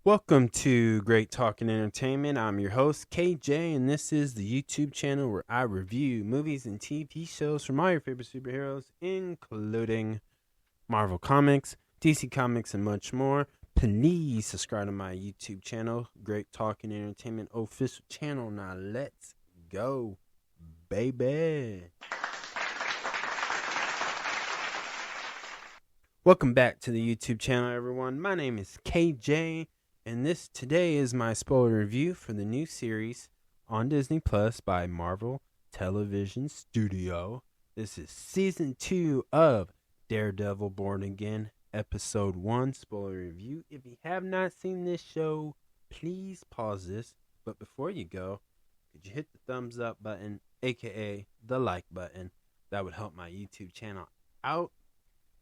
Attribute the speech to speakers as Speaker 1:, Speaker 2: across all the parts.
Speaker 1: Welcome to Great Talk and Entertainment. I'm your host, KJ, and this is the YouTube channel where I review movies and TV shows from all your favorite superheroes, including Marvel Comics, DC Comics, and much more. Please subscribe to my YouTube channel, Great Talk and Entertainment official channel. Now let's go, baby. Welcome back to the YouTube channel, everyone. My name is KJ. And today is my spoiler review for the new series on Disney Plus by Marvel Television Studio. This is Season 2 of Daredevil Born Again, Episode 1 spoiler review. If you have not seen this show, please pause this. But before you go, could you hit the thumbs up button, aka the like button? That would help my YouTube channel out.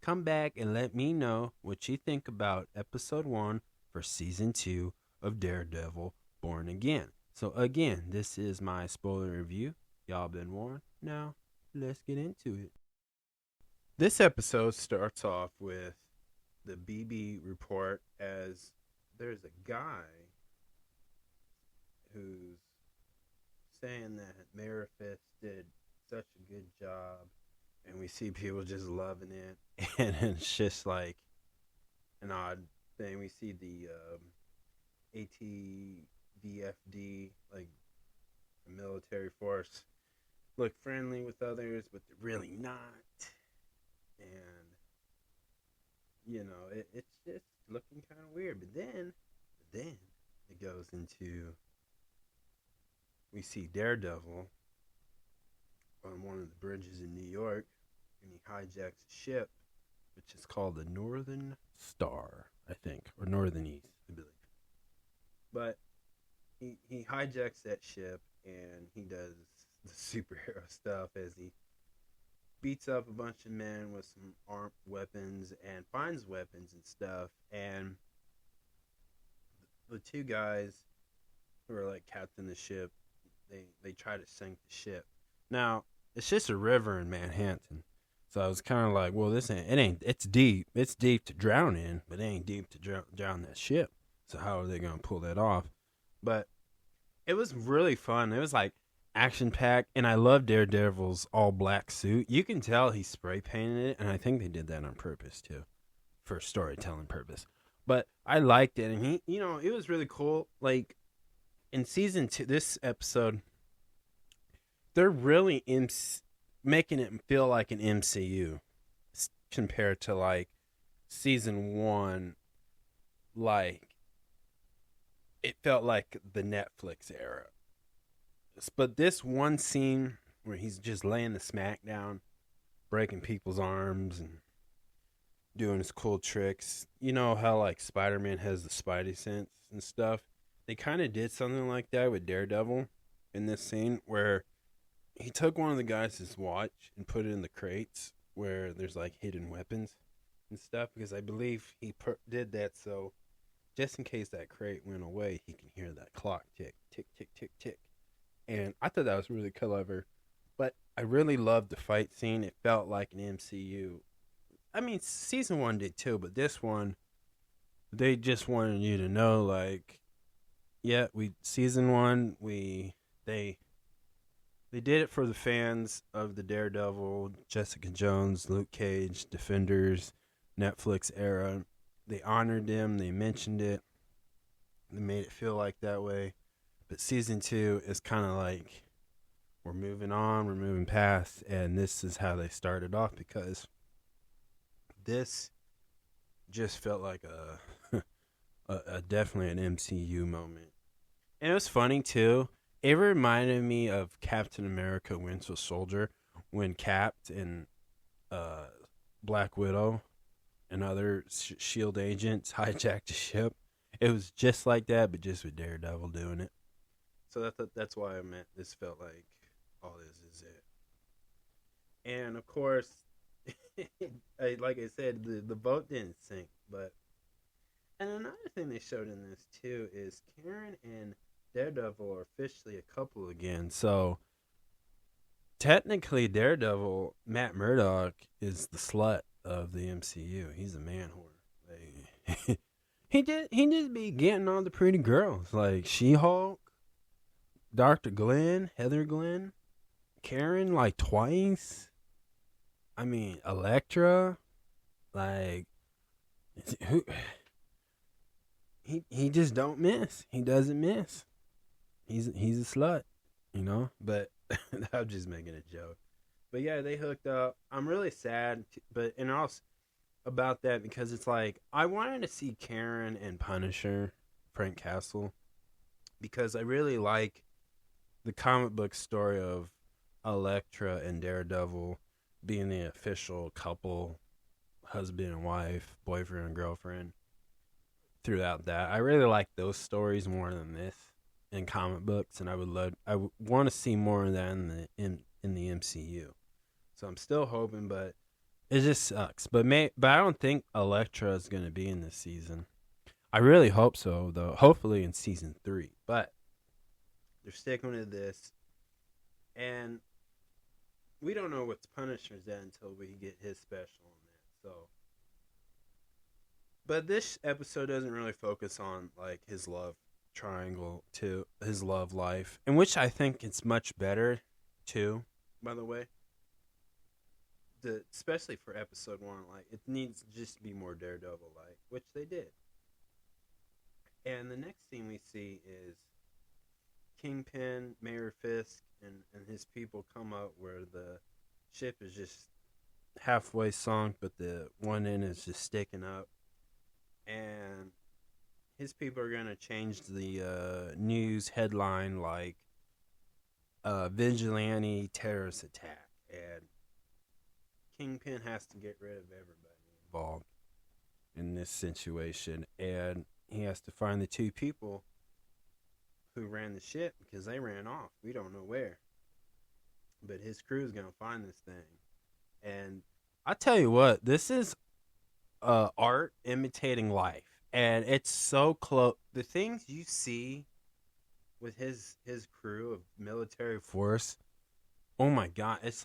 Speaker 1: Come back and let me know what you think about Episode 1 for Season 2 of Daredevil Born Again. So again, this is my spoiler review. Y'all been warned. Now, let's get into it. This episode starts off with the BB report as there's a guy who's saying that Marifest did such a good job, and we see people just loving it, and it's just like an odd thing. We see the ATVFD, like the military force, look friendly with others, but they're really not. And, you know, it's just looking kind of weird. But then it goes into, we see Daredevil on one of the bridges in New York, and he hijacks a ship, which is called the Northern Star, I think, or Northern East, I believe. But he hijacks that ship, and he does the superhero stuff as he beats up a bunch of men with some armed weapons and finds weapons and stuff. And the two guys who are like captain the ship, they try to sink the ship. Now, it's just a river in Manhattan. So I was kind of like, well, it's deep. It's deep to drown in, but it ain't deep to drown that ship. So how are they going to pull that off? But it was really fun. It was like action-packed, and I love Daredevil's all-black suit. You can tell he spray painted it, and I think they did that on purpose, too, for storytelling purpose. But I liked it, and it was really cool. Like, in Season 2, this episode, they're really making it feel like an MCU compared to like Season 1. Like, it felt like the Netflix era. But this one scene where he's just laying the smack down, breaking people's arms and doing his cool tricks. You know how like Spider-Man has the Spidey sense and stuff? They kind of did something like that with Daredevil in this scene where he took one of the guys' watch and put it in the crates where there's like hidden weapons and stuff, because I believe he did that so just in case that crate went away, he can hear that clock tick, tick, tick, tick, tick. And I thought that was really clever. But I really loved the fight scene. It felt like an MCU. I mean, Season 1 did too, but this one, they just wanted you to know, like, yeah, Season 1, they did it for the fans of the Daredevil, Jessica Jones, Luke Cage, Defenders, Netflix era. They honored them. They mentioned it. They made it feel like that way. But Season 2 is kind of like, we're moving on, we're moving past, and this is how they started off, because this just felt like a definitely an MCU moment. And it was funny, too. It reminded me of Captain America Winter Soldier when Cap and Black Widow and other S.H.I.E.L.D. agents hijacked a ship. It was just like that, but just with Daredevil doing it. So that's why I meant this felt like all this is it. And, of course, like I said, the boat didn't sink. And another thing they showed in this, too, is Karen and Daredevil are officially a couple again. So technically Daredevil, Matt Murdock, is the slut of the MCU. He's a man whore. He just be getting all the pretty girls like She-Hulk, Dr. Glenn, Heather Glenn, Karen like twice. I mean, Elektra, like who he just don't miss. He doesn't miss. He's a slut, you know. But I'm just making a joke. But yeah, they hooked up. I'm really sad, but and also about that because it's like I wanted to see Karen and Punisher, Frank Castle, because I really like the comic book story of Elektra and Daredevil being the official couple, husband and wife, boyfriend and girlfriend. Throughout that, I really like those stories more than this in comic books, and I would want to see more of that in the MCU. So I'm still hoping, but it just sucks. But I don't think Elektra is going to be in this season. I really hope so, though. Hopefully in season 3. But they're sticking with this, and we don't know what's Punisher's at until we get his special on that. So, but this episode doesn't really focus on like his love triangle to his love life, in which I think it's much better too. By the way, especially for episode 1, like it needs to just be more Daredevil like, which they did. And the next scene we see is Kingpin, Mayor Fisk, and his people come up where the ship is just halfway sunk, but the one end is just sticking up. And his people are going to change the news headline like vigilante terrorist attack. And Kingpin has to get rid of everybody involved in this situation. And he has to find the 2 people who ran the ship because they ran off. We don't know where. But his crew is going to find this thing. And I tell you what, this is art imitating life, and it's so close. The things you see with his crew of military force, oh my god, it's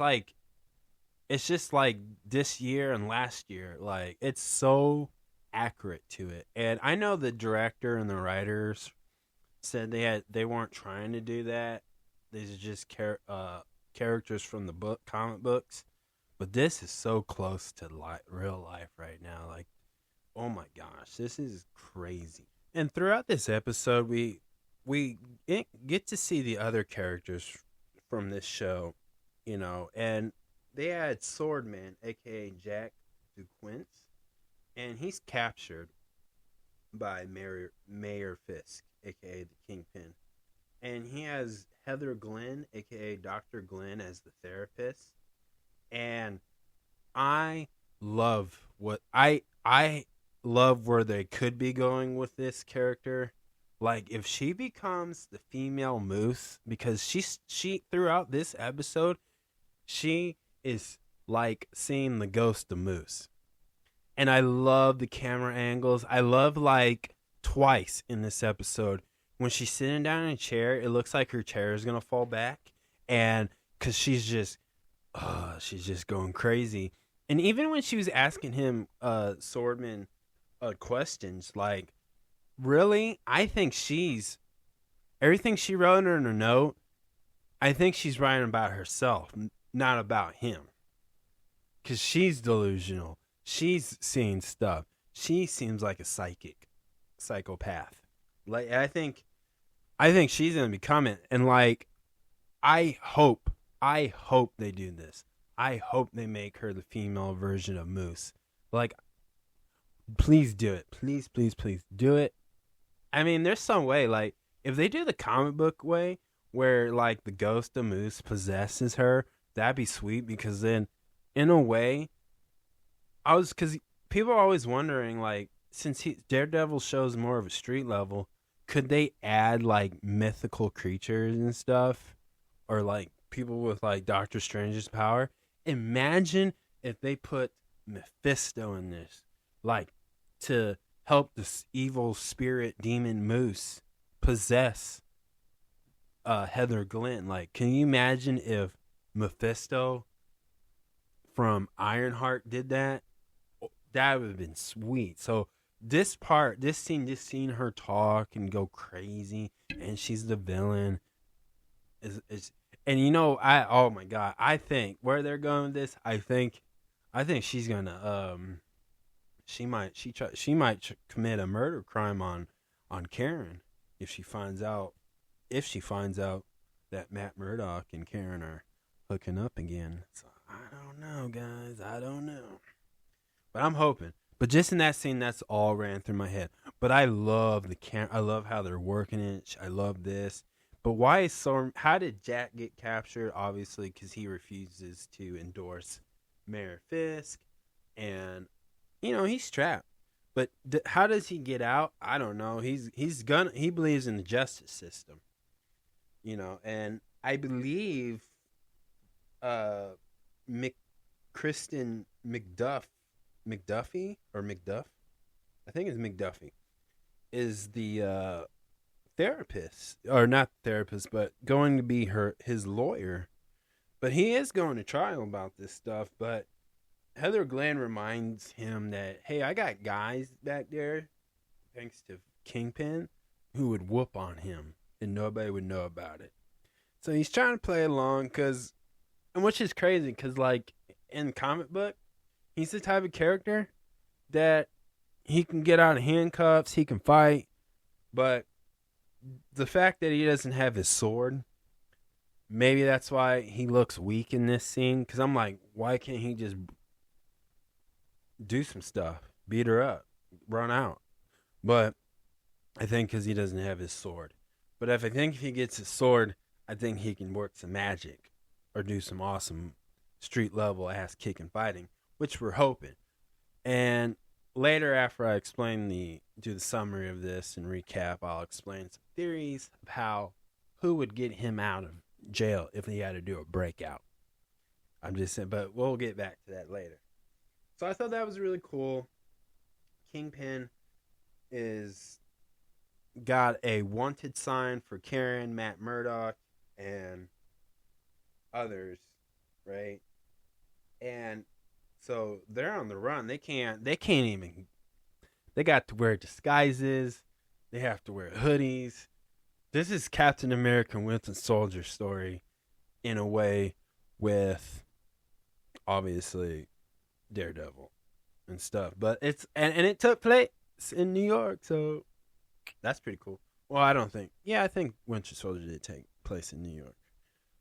Speaker 1: just like this year and last year. Like, it's so accurate to it. And I know the director and the writers said they weren't trying to do that. These are just characters from the comic books. But this is so close to real life right now. Like, oh my gosh, this is crazy. And throughout this episode, we get to see the other characters from this show, you know. And they had Swordman, a.k.a. Jack DuQuince, and he's captured by Mayor Fisk, a.k.a. the Kingpin. And he has Heather Glenn, a.k.a. Dr. Glenn, as the therapist. And I love I love where they could be going with this character. Like, if she becomes the female Moose, because she throughout this episode, she is like seeing the ghost of Moose. And I love the camera angles. I love, like, twice in this episode when she's sitting down in a chair, it looks like her chair is gonna fall back, and because she's just going crazy. And even when she was asking him, Swordman, questions, like, really, I think everything she wrote in her note, I think she's writing about herself, not about him. Because she's delusional. She's seeing stuff. She seems like a psychopath. Like, I think she's gonna become it. And like, I hope they do this. I hope they make her the female version of Moose. Like, please do it. Please, please, please do it. I mean, there's some way, like, if they do the comic book way, where, like, the ghost of Moose possesses her, that'd be sweet, because then, in a way, because people are always wondering, like, since Daredevil shows more of a street level, could they add, like, mythical creatures and stuff? Or, like, people with, like, Doctor Strange's power? Imagine if they put Mephisto in this, like, to help this evil spirit demon Moose possess Heather Glenn. Like, can you imagine if Mephisto from Ironheart did that? That would have been sweet. So this scene, just seeing her talk and go crazy, and she's the villain is and oh my god, I think where they're going with this, I think she's gonna she might commit a murder crime on Karen if she finds out that Matt Murdock and Karen are hooking up again. So I don't know, guys. I don't know. But I'm hoping. But just in that scene, that's all ran through my head. But I love I love how they're working it. I love this. But why is how did Jack get captured? Obviously, because he refuses to endorse Mayor Fisk. And, he's trapped. But how does he get out? I don't know. He believes in the justice system. And I believe Kristen McDuffie or McDuff, I think it's McDuffie, is the therapist, or not therapist, but going to be his lawyer. But he is going to trial about this stuff. But Heather Glenn reminds him that, hey, I got guys back there, thanks to Kingpin, who would whoop on him and nobody would know about it. So he's trying to play along, which is crazy, because like in comic book, he's the type of character that he can get out of handcuffs, he can fight, but the fact that he doesn't have his sword, maybe that's why he looks weak in this scene, because I'm like, why can't he just do some stuff, beat her up, run out? But I think because he doesn't have his sword. But if he gets his sword, I think he can work some magic or do some awesome street level ass kicking fighting, which we're hoping. And later, after I do the summary of this and recap, I'll explain some theories of who would get him out of jail if he had to do a breakout. I'm just saying, but we'll get back to that later. So I thought that was really cool. Kingpin is got a wanted sign for Karen, Matt Murdock, and others, right? And so they're on the run. They can't even, they got to wear disguises. They have to wear hoodies. This is Captain America Winter Soldier story in a way, with obviously Daredevil and stuff. But it's and it took place in New York, so that's pretty cool. Well, I think Winter Soldier did take place in New York.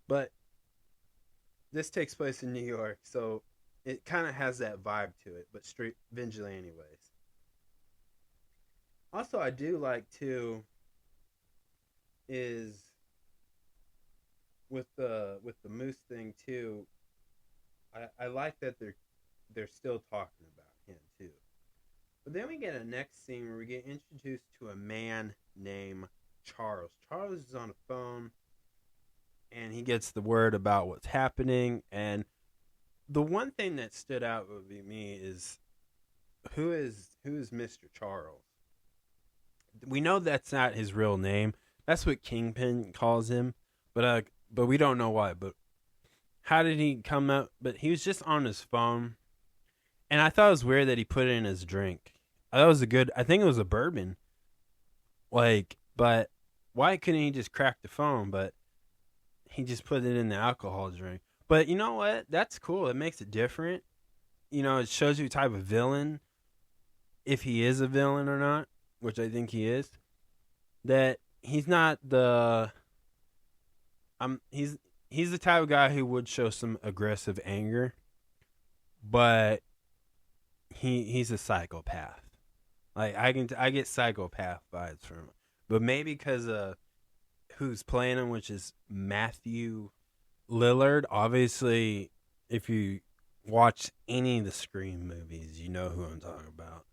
Speaker 1: But this takes place in New York, so it kind of has that vibe to it, but straight vigilante ways. Also, I do like too is with the Moose thing too. I like that they're still talking about him too. But then we get a next scene where we get introduced to a man named Charles. Charles is on the phone, and he gets the word about what's happening. And the one thing that stood out with me is who is Mr. Charles? We know that's not his real name. That's what Kingpin calls him, but we don't know why. But how did he come up? But he was just on his phone, and I thought it was weird that he put it in his drink. I think it was a bourbon. But why couldn't he just crack the phone? But he just put it in the alcohol drink. But you know what? That's cool. It makes it different. It shows you the type of villain, if he is a villain or not, which I think he is. That he's not he's the type of guy who would show some aggressive anger, but he's a psychopath. Like I get psychopath vibes from him, but maybe because who's playing him, which is Matthew Lillard. Obviously, if you watch any of the Scream movies, you know who I'm talking about.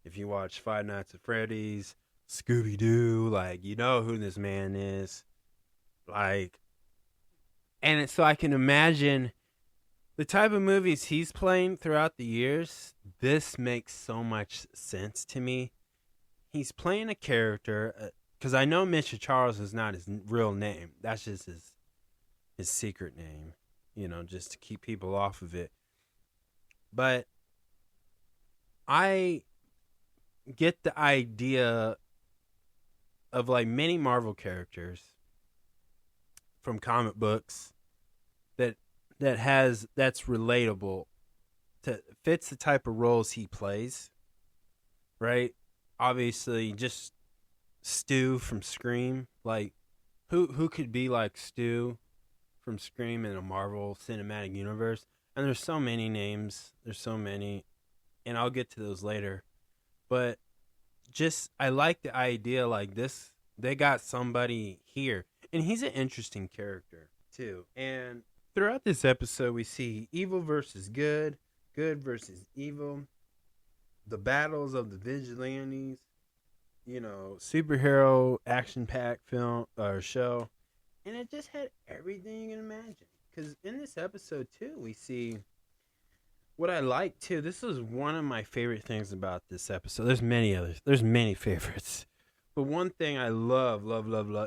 Speaker 1: If you watch Five Nights at Freddy's, Scooby Doo, you know who this man is. And so I can imagine the type of movies he's playing throughout the years. This makes so much sense to me. He's playing a character, because I know Mr. Charles is not his real name. That's just his secret name, just to keep people off of it. But get the idea of like many Marvel characters from comic books that's relatable to fits the type of roles he plays, right? Obviously, just Stu from Scream. Like, who could be like Stu from Scream in a Marvel Cinematic Universe? And there's so many names. There's so many, and I'll get to those later. But just I like the idea like this. They got somebody here, and he's an interesting character too. And throughout this episode, we see evil versus good, good versus evil, the battles of the vigilantes, superhero action-packed film or show, and it just had everything you can imagine. Because in this episode too, we see what I like too. This is one of my favorite things about this episode. There's many others. There's many favorites, but one thing I love,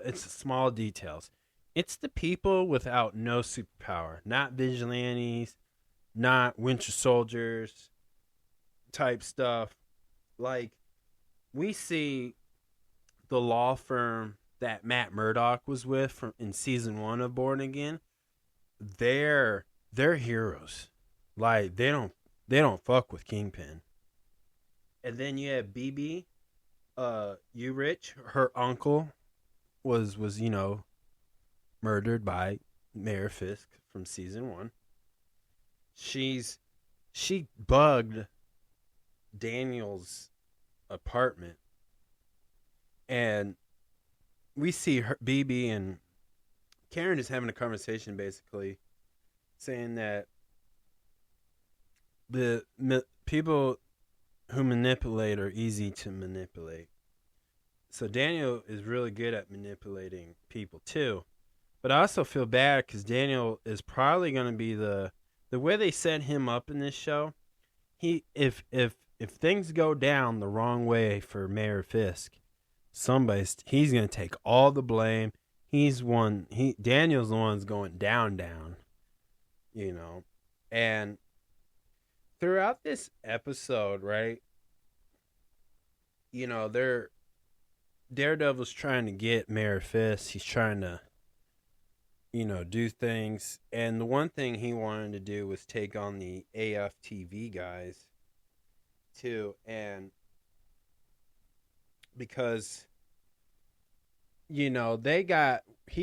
Speaker 1: it's the small details. It's the people without no superpower, not vigilantes, not Winter Soldiers type stuff. Like, we see the law firm that Matt Murdock was with in season 1 of Born Again. They're heroes. Like, they don't fuck with Kingpin. And then you have BB, Urich, her uncle was murdered by Mayor Fisk from season 1. She bugged Daniel's apartment, and we see her, BB, and Karen is having a conversation, basically saying that the people who manipulate are easy to manipulate. So Daniel is really good at manipulating people too. But I also feel bad because Daniel is probably going to be the way they set him up in this show. If things go down the wrong way for Mayor Fisk, he's going to take all the blame. Daniel's the one's going down, And throughout this episode, right? Daredevil's trying to get Mayor Fisk. He's trying to, do things. And the one thing he wanted to do was take on the AFTV guys too. And because, he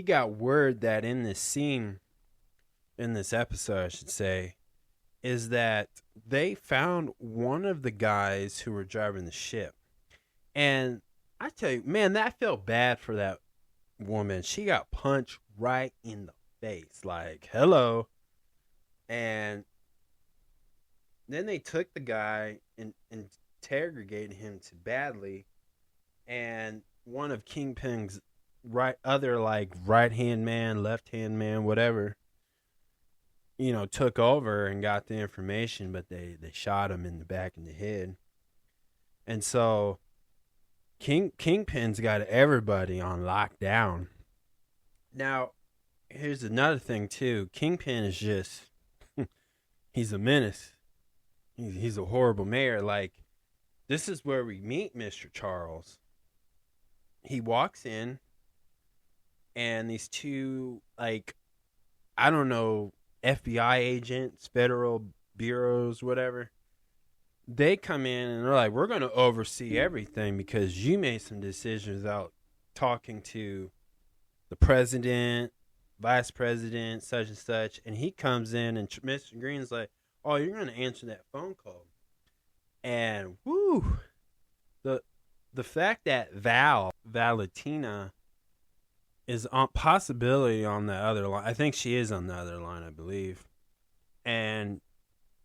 Speaker 1: got word that in this episode, I should say, is that they found one of the guys who were driving the ship. And I tell you, man, that felt bad for that woman. She got punched right in the face. Like, hello. And then they took the guy and interrogated him to badly. And one of Kingpin's right-hand man, left-hand man, whatever, took over and got the information, but they shot him in the back and the head. And so Kingpin's got everybody on lockdown. Now, here's another thing too. Kingpin is just he's a menace. He's a horrible mayor. Like, this is where we meet Mr. Charles. He walks in, and these two, I don't know, FBI agents, federal bureaus, whatever, they come in and they're like, we're going to oversee everything because you made some decisions without talking to the president, vice president, such and such. And he comes in and Mr. Green's like, oh, you're going to answer that phone call. And whoo, the fact that Valentina is on possibility on the other line. I think she is on the other line, I believe. And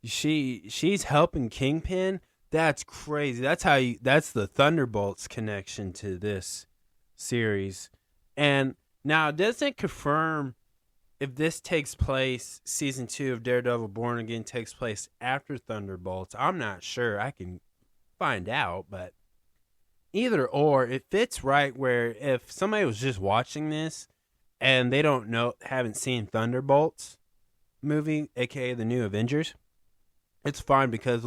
Speaker 1: she's helping Kingpin. That's crazy. That's the Thunderbolts connection to this series. And now, it doesn't confirm if this takes place, season 2 of Daredevil Born Again takes place after Thunderbolts. I'm not sure. I can find out, but either or, it fits right where if somebody was just watching this and they haven't seen Thunderbolts movie, aka the new Avengers, it's fine because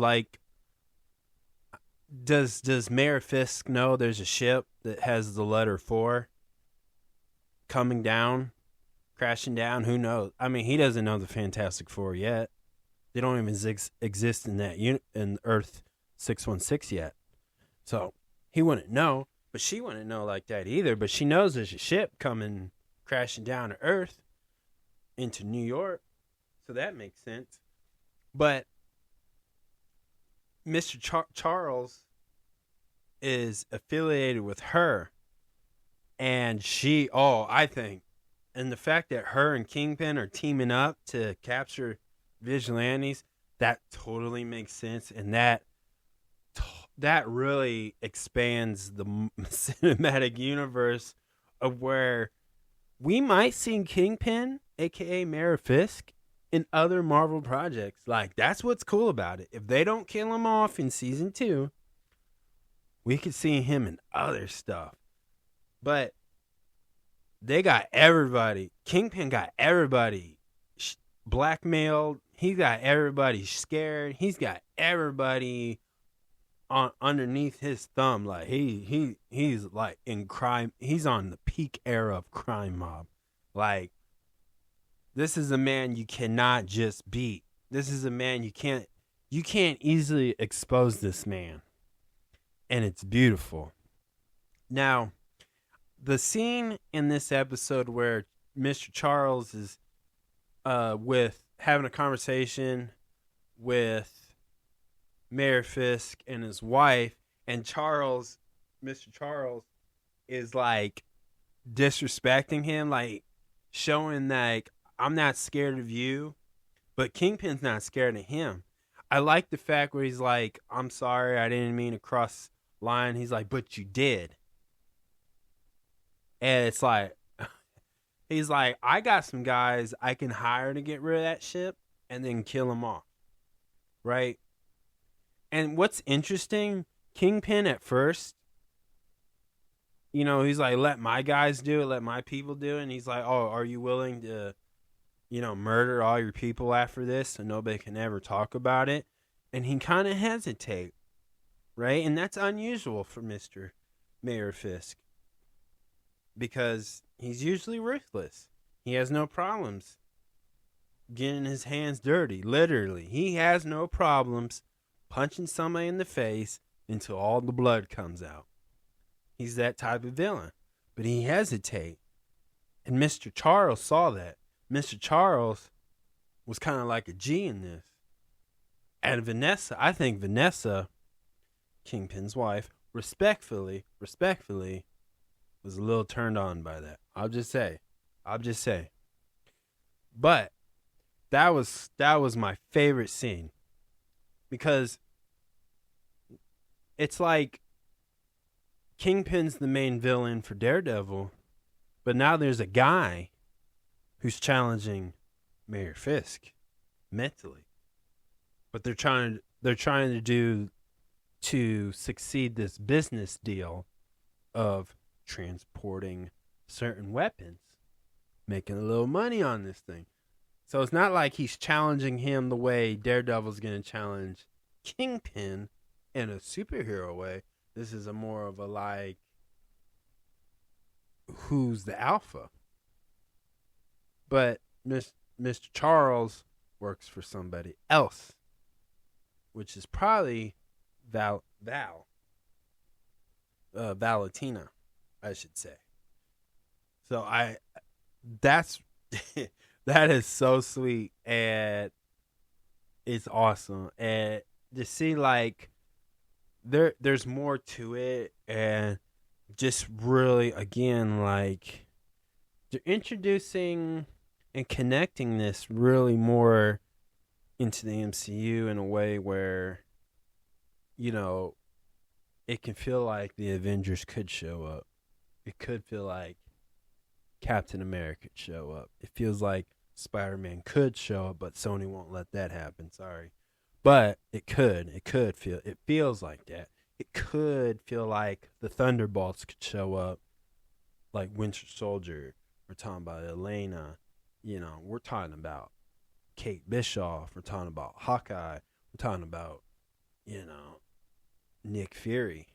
Speaker 1: Does Mayor Fisk know there's a ship that has the letter 4 coming down, crashing down? Who knows? I mean, he doesn't know the Fantastic Four yet. They don't even exist in that in Earth 616 yet. So he wouldn't know, but she wouldn't know like that either. But she knows there's a ship coming crashing down to Earth into New York. So that makes sense. But Mr. Charles is affiliated with her. And I think, and the fact that her and Kingpin are teaming up to capture vigilantes, that totally makes sense. And that really expands the cinematic universe of where we might see Kingpin, a.k.a. Mayor Fisk, in other Marvel projects. Like, that's what's cool about it. If they don't kill him off in season 2, we could see him in other stuff. But they got everybody. Kingpin got everybody blackmailed. He got everybody scared. He's got everybody underneath his thumb. Like he's like in crime. He's on the peak era of crime mob. Like, this is a man you cannot just beat. This is a man you can't easily expose this man. And it's beautiful. Now, the scene in this episode where Mr. Charles is with having a conversation with Mayor Fisk and his wife, and Mr. Charles is like disrespecting him, like showing like, I'm not scared of you, but Kingpin's not scared of him. I like the fact where he's like, I'm sorry, I didn't mean to cross line. He's like, but you did. And it's like, he's like, I got some guys I can hire to get rid of that ship and then kill them off. Right? And what's interesting, Kingpin at first, he's like, let my guys do it, let my people do it. And he's like, oh, are you willing to, murder all your people after this so nobody can ever talk about it? And he kind of hesitate, right? And that's unusual for Mr. Mayor Fisk, because he's usually ruthless. He has no problems getting his hands dirty, literally. He has no problems punching somebody in the face until all the blood comes out. He's that type of villain. But he hesitates. And Mr. Charles saw that. Mr. Charles was kind of like a G in this. And I think Vanessa, Kingpin's wife, respectfully, was a little turned on by that. I'll just say. But that was my favorite scene. Because it's like Kingpin's the main villain for Daredevil, but now there's a guy who's challenging Mayor Fisk mentally. But they're trying to do to succeed this business deal of transporting certain weapons, making a little money on this thing. So it's not like he's challenging him the way Daredevil's going to challenge Kingpin in a superhero way. This is a more of a like, who's the alpha? But Mr. Charles works for somebody else, which is probably Valentina, I should say. So that is so sweet, and it's awesome. And to see like there's more to it, and just really, again, like they're introducing and connecting this really more into the MCU in a way where, it can feel like the Avengers could show up. It could feel like Captain America could show up. It feels like Spider-Man could show up, but Sony won't let that happen. Sorry. But it could. It feels like that. It could feel like the Thunderbolts could show up, like Winter Soldier. We're talking about Elena. We're talking about Kate Bishop. We're talking about Hawkeye. We're talking about, Nick Fury,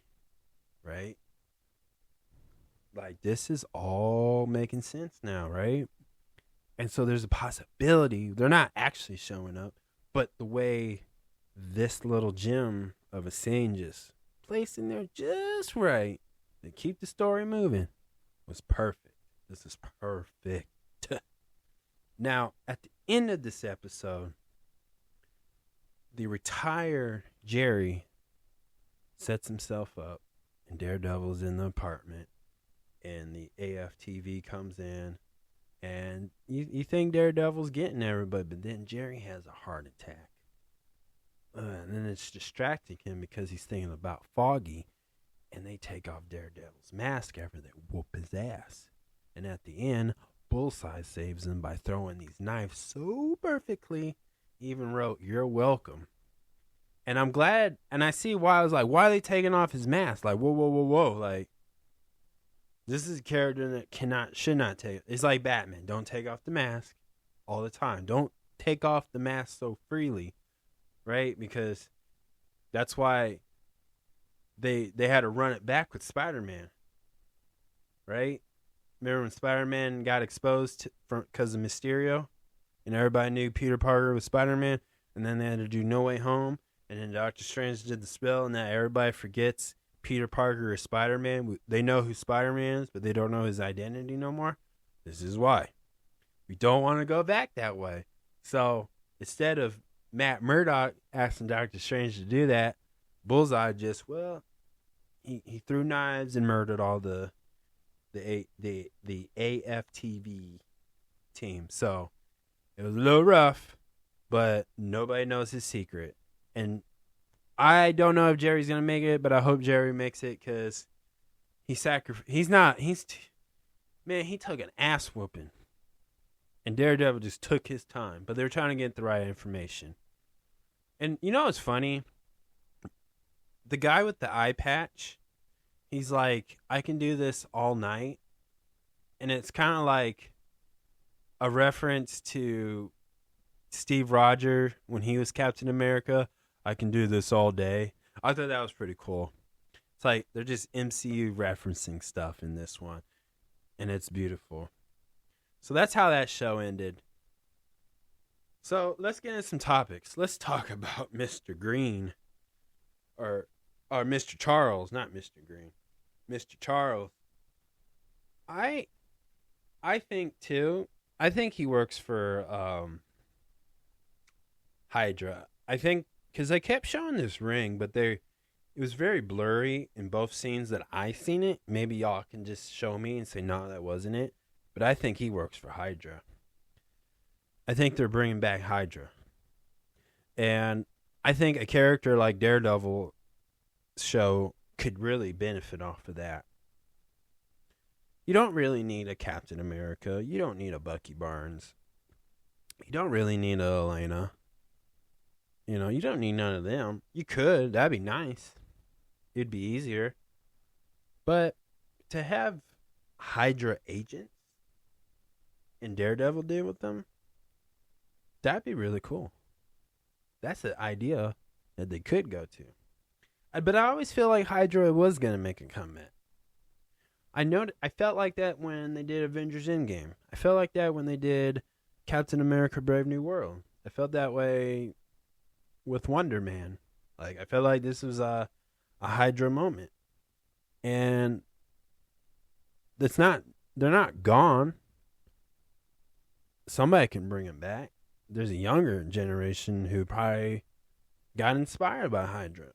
Speaker 1: right? Like, this is all making sense now, right? And so there's a possibility they're not actually showing up, but the way this little gem of a scene just placed in there just right to keep the story moving was perfect. This is perfect. Now, at the end of this episode, the retired Jerry sets himself up, and Daredevil's in the apartment, and the AFTV comes in, and you think Daredevil's getting everybody, but then Jerry has a heart attack. And then it's distracting him because he's thinking about Foggy, and they take off Daredevil's mask after they whoop his ass. And at the end, Bullseye saves him by throwing these knives so perfectly, he even wrote, "You're welcome." And I'm glad, and I see why. I was like, why are they taking off his mask? Like, whoa. Like, this is a character that should not take it. It's like Batman. Don't take off the mask all the time. Don't take off the mask so freely, right? Because that's why they had to run it back with Spider-Man, right? Remember when Spider-Man got exposed because of Mysterio, and everybody knew Peter Parker was Spider-Man, and then they had to do No Way Home, and then Doctor Strange did the spell, and now everybody forgets Peter Parker is Spider-Man. They know who Spider-Man is, but they don't know his identity no more. This is why. We don't want to go back that way. So instead of Matt Murdock asking Doctor Strange to do that, Bullseye just, he threw knives and murdered all the AFTV team. So it was a little rough, but nobody knows his secret. And I don't know if Jerry's going to make it, but I hope Jerry makes it because he took an ass whooping. And Daredevil just took his time, but they were trying to get the right information. And you know what's funny? The guy with the eye patch, he's like, I can do this all night. And it's kind of like a reference to Steve Rogers when he was Captain America. I can do this all day. I thought that was pretty cool. It's like they're just MCU referencing stuff in this one. And it's beautiful. So that's how that show ended. So let's get into some topics. Let's talk about Mr. Green. Or Mr. Charles, not Mr. Green. Mr. Charles. I think too. I think he works for Hydra. I think because they kept showing this ring, but it was very blurry in both scenes that I seen it. Maybe y'all can just show me and say, no, that wasn't it. But I think he works for Hydra. I think they're bringing back Hydra. And I think a character like Daredevil show could really benefit off of that. You don't really need a Captain America. You don't need a Bucky Barnes. You don't really need a Elena. You don't need none of them. You could. That'd be nice. It'd be easier. But to have Hydra agents and Daredevil deal with them, that'd be really cool. That's an idea that they could go to. But I always feel like Hydra was going to make a comeback. I felt like that when they did Avengers Endgame. I felt like that when they did Captain America Brave New World. I felt that way with Wonder Man. Like, I felt like this was a Hydra moment. And they're not gone. Somebody can bring them back. There's a younger generation who probably got inspired by Hydra.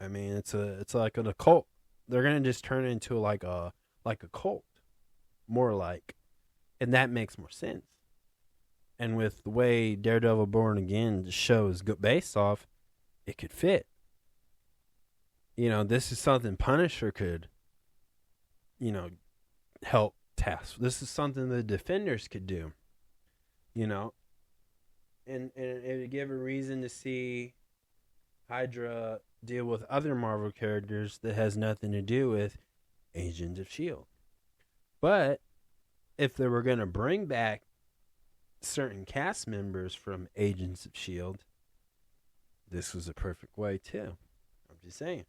Speaker 1: I mean, it's like an occult. They're gonna just turn it into like a cult, more like, and that makes more sense. And with the way Daredevil Born Again the show is based off, it could fit. This is something Punisher could, help task. This is something the Defenders could do. And it would give a reason to see Hydra deal with other Marvel characters that has nothing to do with Agents of S.H.I.E.L.D. But if they were going to bring back certain cast members from Agents of S.H.I.E.L.D., this was a perfect way too. I'm just saying.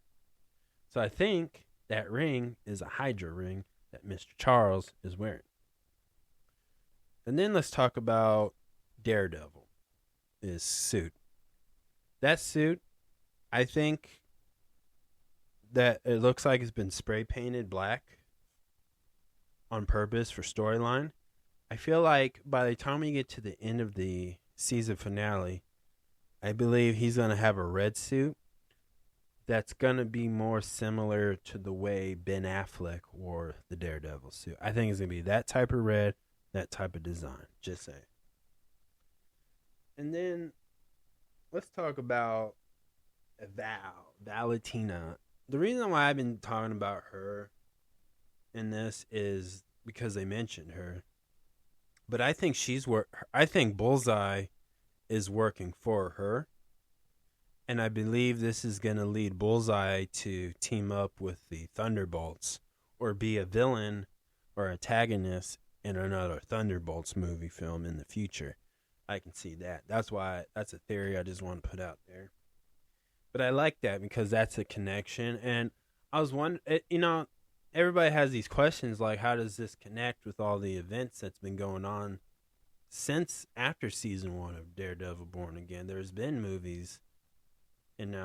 Speaker 1: So I think that ring is a Hydra ring that Mr. Charles is wearing. And then let's talk about Daredevil, his suit. That suit, I think that it looks like it's been spray painted black on purpose for storyline. I feel like by the time we get to the end of the season finale, I believe he's going to have a red suit that's going to be more similar to the way Ben Affleck wore the Daredevil suit. I think it's going to be that type of red, that type of design. Just saying. And then let's talk about Valentina. The reason why I've been talking about her in this is because they mentioned her. But I think I think Bullseye is working for her. And I believe this is going to lead Bullseye to team up with the Thunderbolts or be a villain or antagonist in another Thunderbolts movie film in the future. I can see that. That's a theory I just want to put out there. But I like that because that's a connection. And I was wondering, everybody has these questions like, how does this connect with all the events that's been going on since after season 1 of Daredevil Born Again? There's been movies and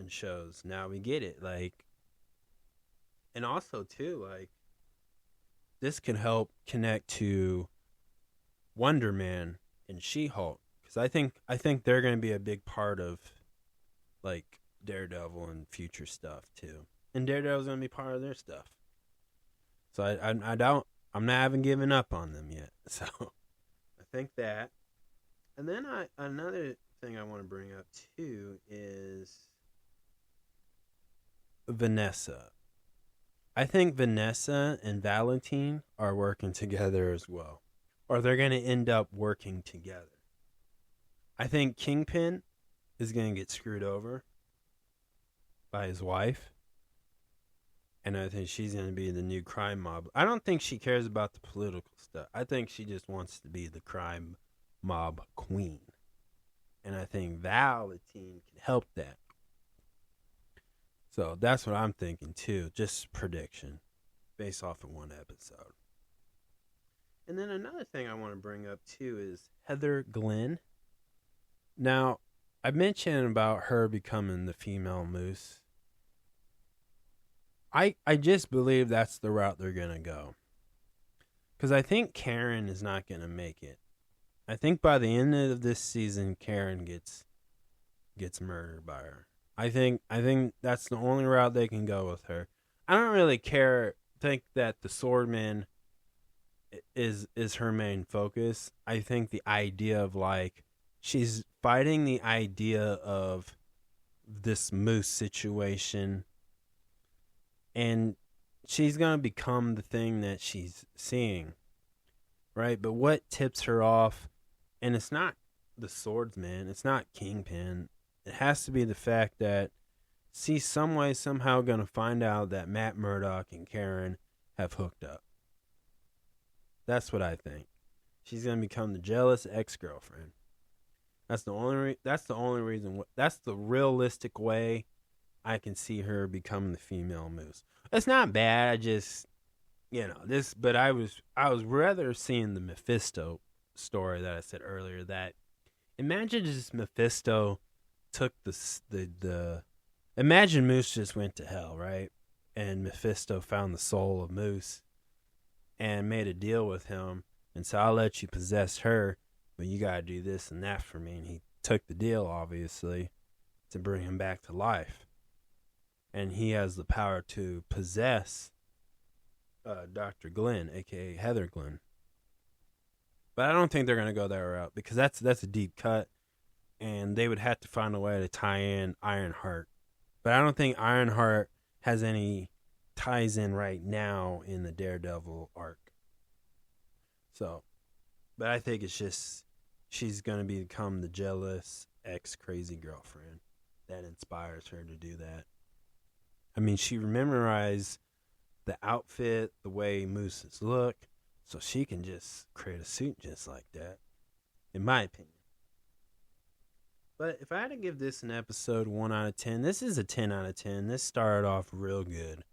Speaker 1: shows. Now we get it. And also too, this can help connect to Wonder Man and She-Hulk, because I think they're going to be a big part of Daredevil and future stuff too. And Daredevil's going to be part of their stuff. So I'm not having given up on them yet. So I think that. And then another thing I want to bring up too is Vanessa. I think Vanessa and Valentine are working together as well. Or they're going to end up working together. I think Kingpin is going to get screwed over by his wife. And I think she's going to be the new crime mob. I don't think she cares about the political stuff. I think she just wants to be the crime mob queen. And I think Valentine can help that. So that's what I'm thinking too. Just prediction based off of one episode. And then another thing I want to bring up too is Heather Glenn. Now, I mentioned about her becoming the female Moose. I just believe that's the route they're going to go. Because I think Karen is not going to make it. I think by the end of this season, Karen gets murdered by her. I think that's the only route they can go with her. I don't really think that the Swordman is her main focus. I think the idea of she's fighting the idea of this Moose situation, and she's going to become the thing that she's seeing, right? But what tips her off, and it's not the Swordsman, it's not Kingpin, it has to be the fact that she's some way, somehow going to find out that Matt Murdock and Karen have hooked up. That's what I think. She's going to become the jealous ex-girlfriend. That's the only reason. That's the realistic way I can see her becoming the female Moose. It's not bad. I just, this. But I was rather seeing the Mephisto story that I said earlier. That imagine just Mephisto took imagine Moose just went to hell, right? And Mephisto found the soul of Moose and made a deal with him and said, I'll let you possess her, but you got to do this and that for me. And he took the deal, obviously, to bring him back to life. And he has the power to possess Dr. Glenn, a.k.a. Heather Glenn. But I don't think they're going to go that route because that's a deep cut. And they would have to find a way to tie in Ironheart. But I don't think Ironheart has any ties in right now in the Daredevil arc. So, but I think it's just she's going to become the jealous ex-crazy girlfriend that inspires her to do that. I mean, she memorized the outfit, the way Mooses look, so she can just create a suit just like that, in my opinion. But if I had to give this an episode 1 out of 10, this is a 10 out of 10. This started off real good.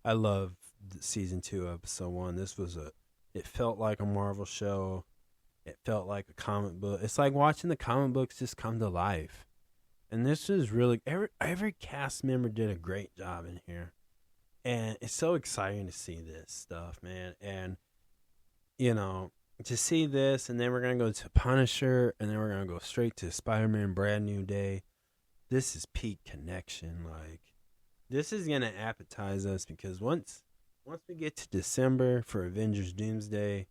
Speaker 1: I love season 2, episode 1. It felt like a Marvel show. It felt like a comic book. It's like watching the comic books just come to life. And this is really, every cast member did a great job in here. And it's so exciting to see this stuff, man. And, to see this, and then we're going to go to Punisher, and then we're going to go straight to Spider-Man Brand New Day. This is peak connection. Like, this is going to appetize us, because once we get to December for Avengers Doomsday,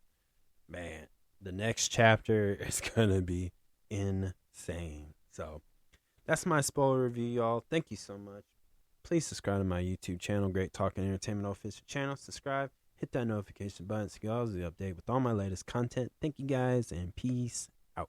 Speaker 1: man, the next chapter is going to be insane. So, that's my spoiler review, y'all. Thank you so much. Please subscribe to my YouTube channel, Great Talk and Entertainment Official Channel. Subscribe. Hit that notification button so you guys will be updated with all my latest content. Thank you guys, and peace out.